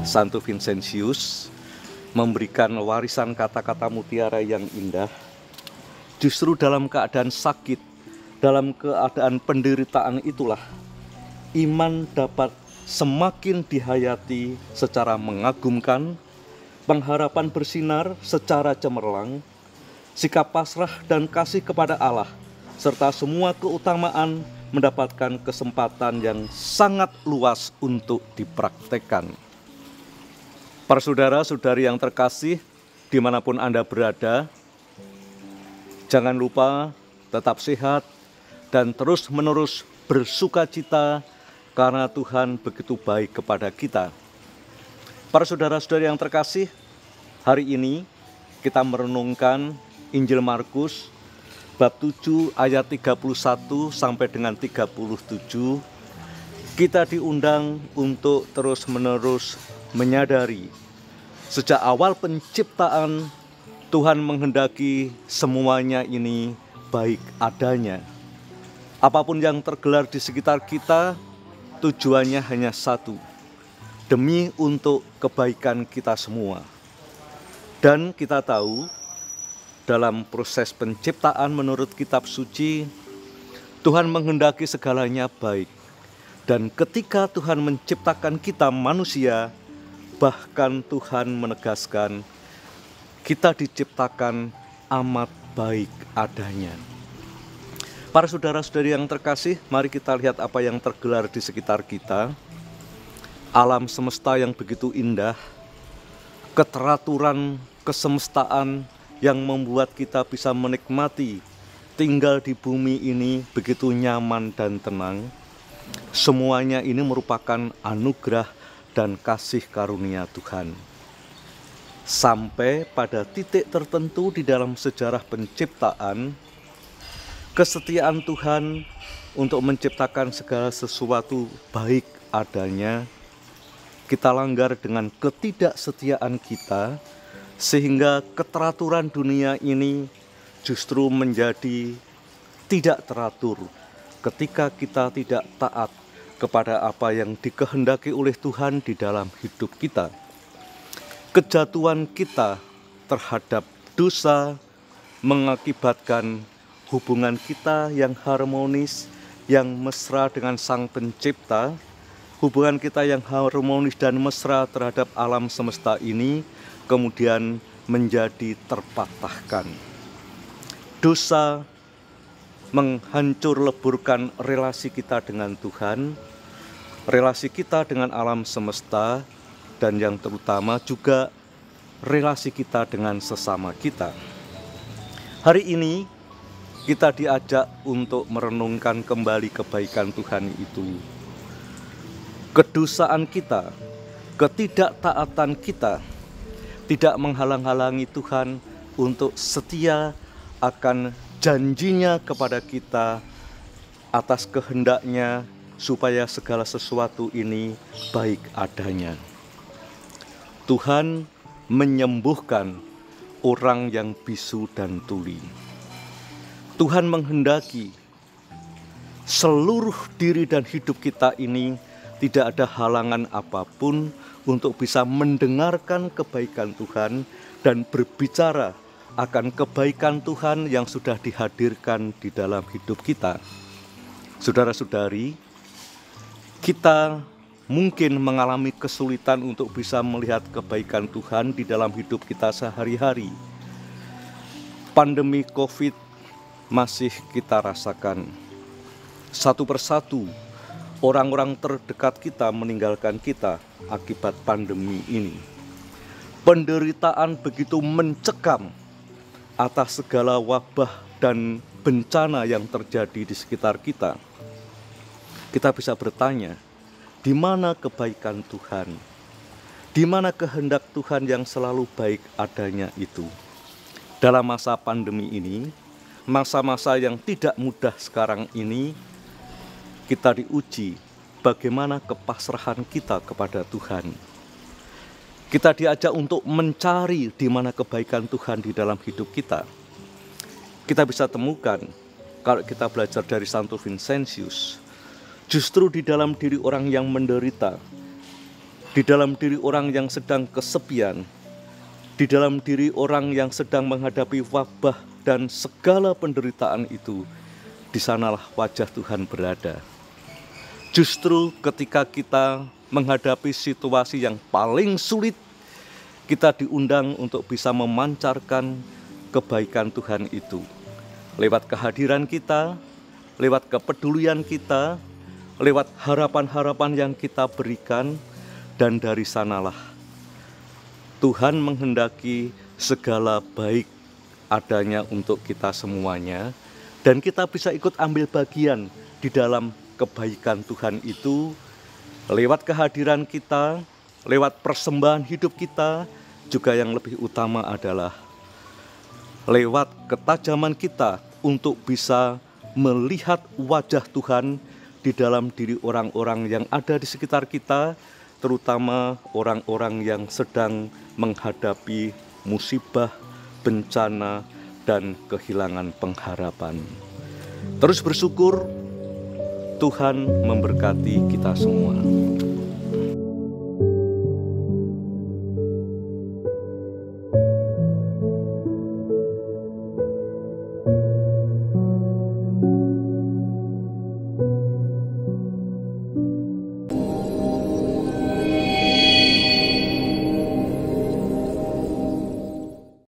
Santo Vincentius memberikan warisan kata-kata mutiara yang indah. Justru dalam keadaan sakit, dalam keadaan penderitaan itulah iman dapat semakin dihayati secara mengagumkan, pengharapan bersinar secara cemerlang, sikap pasrah dan kasih kepada Allah, serta semua keutamaan mendapatkan kesempatan yang sangat luas untuk dipraktekkan. Para saudara-saudari yang terkasih, dimanapun Anda berada, jangan lupa tetap sehat dan terus-menerus bersuka cita karena Tuhan begitu baik kepada kita. Para saudara-saudari yang terkasih, hari ini kita merenungkan Injil Markus bab 7 ayat 31 sampai dengan 37. Kita diundang untuk terus-menerus menyadari sejak awal penciptaan Tuhan menghendaki semuanya ini baik adanya. Apapun yang tergelar di sekitar kita, tujuannya hanya satu, demi untuk kebaikan kita semua. Dan kita tahu, dalam proses penciptaan menurut kitab suci, Tuhan menghendaki segalanya baik. Dan ketika Tuhan menciptakan kita manusia, bahkan Tuhan menegaskan kita diciptakan amat baik adanya. Para saudara-saudari yang terkasih, mari kita lihat apa yang tergelar di sekitar kita. Alam semesta yang begitu indah, keteraturan kesemestaan yang membuat kita bisa menikmati tinggal di bumi ini begitu nyaman dan tenang. Semuanya ini merupakan anugerah dan kasih karunia Tuhan. Sampai pada titik tertentu di dalam sejarah penciptaan, kesetiaan Tuhan untuk menciptakan segala sesuatu baik adanya, kita langgar dengan ketidaksetiaan kita, sehingga keteraturan dunia ini justru menjadi tidak teratur ketika kita tidak taat kepada apa yang dikehendaki oleh Tuhan di dalam hidup kita. Kejatuhan kita terhadap dosa mengakibatkan hubungan kita yang harmonis, yang mesra dengan Sang Pencipta, hubungan kita yang harmonis dan mesra terhadap alam semesta ini kemudian menjadi terpatahkan. Dosa menghancur leburkan relasi kita dengan Tuhan, relasi kita dengan alam semesta, dan yang terutama juga relasi kita dengan sesama kita. Hari ini kita diajak untuk merenungkan kembali kebaikan Tuhan itu. Kedosaan kita, ketidaktaatan kita tidak menghalang-halangi Tuhan untuk setia akan janjinya kepada kita atas kehendaknya supaya segala sesuatu ini baik adanya. Tuhan menyembuhkan orang yang bisu dan tuli. Tuhan menghendaki seluruh diri dan hidup kita ini tidak ada halangan apapun untuk bisa mendengarkan kebaikan Tuhan dan berbicara akan kebaikan Tuhan yang sudah dihadirkan di dalam hidup kita. Saudara-saudari, kita mungkin mengalami kesulitan untuk bisa melihat kebaikan Tuhan di dalam hidup kita sehari-hari. Pandemi COVID masih kita rasakan. Satu persatu orang-orang terdekat kita meninggalkan kita akibat pandemi ini. Penderitaan begitu mencekam atas segala wabah dan bencana yang terjadi di sekitar kita. Kita bisa bertanya, di mana kebaikan Tuhan? Di mana kehendak Tuhan yang selalu baik adanya itu? Dalam masa pandemi ini, masa-masa yang tidak mudah sekarang ini, kita diuji bagaimana kepasrahan kita kepada Tuhan. Kita diajak untuk mencari di mana kebaikan Tuhan di dalam hidup kita. Kita bisa temukan kalau kita belajar dari Santo Vincentius, justru di dalam diri orang yang menderita, di dalam diri orang yang sedang kesepian, di dalam diri orang yang sedang menghadapi wabah dan segala penderitaan itu, di sanalah wajah Tuhan berada. Justru ketika kita menghadapi situasi yang paling sulit, kita diundang untuk bisa memancarkan kebaikan Tuhan itu. Lewat kehadiran kita, lewat kepedulian kita, lewat harapan-harapan yang kita berikan, dan dari sanalah Tuhan menghendaki segala baik adanya untuk kita semuanya, dan kita bisa ikut ambil bagian di dalam kebaikan Tuhan itu, lewat kehadiran kita, lewat persembahan hidup kita, juga yang lebih utama adalah lewat ketajaman kita untuk bisa melihat wajah Tuhan di dalam diri orang-orang yang ada di sekitar kita, terutama orang-orang yang sedang menghadapi musibah, bencana, dan kehilangan pengharapan. Terus bersyukur, Tuhan memberkati kita semua.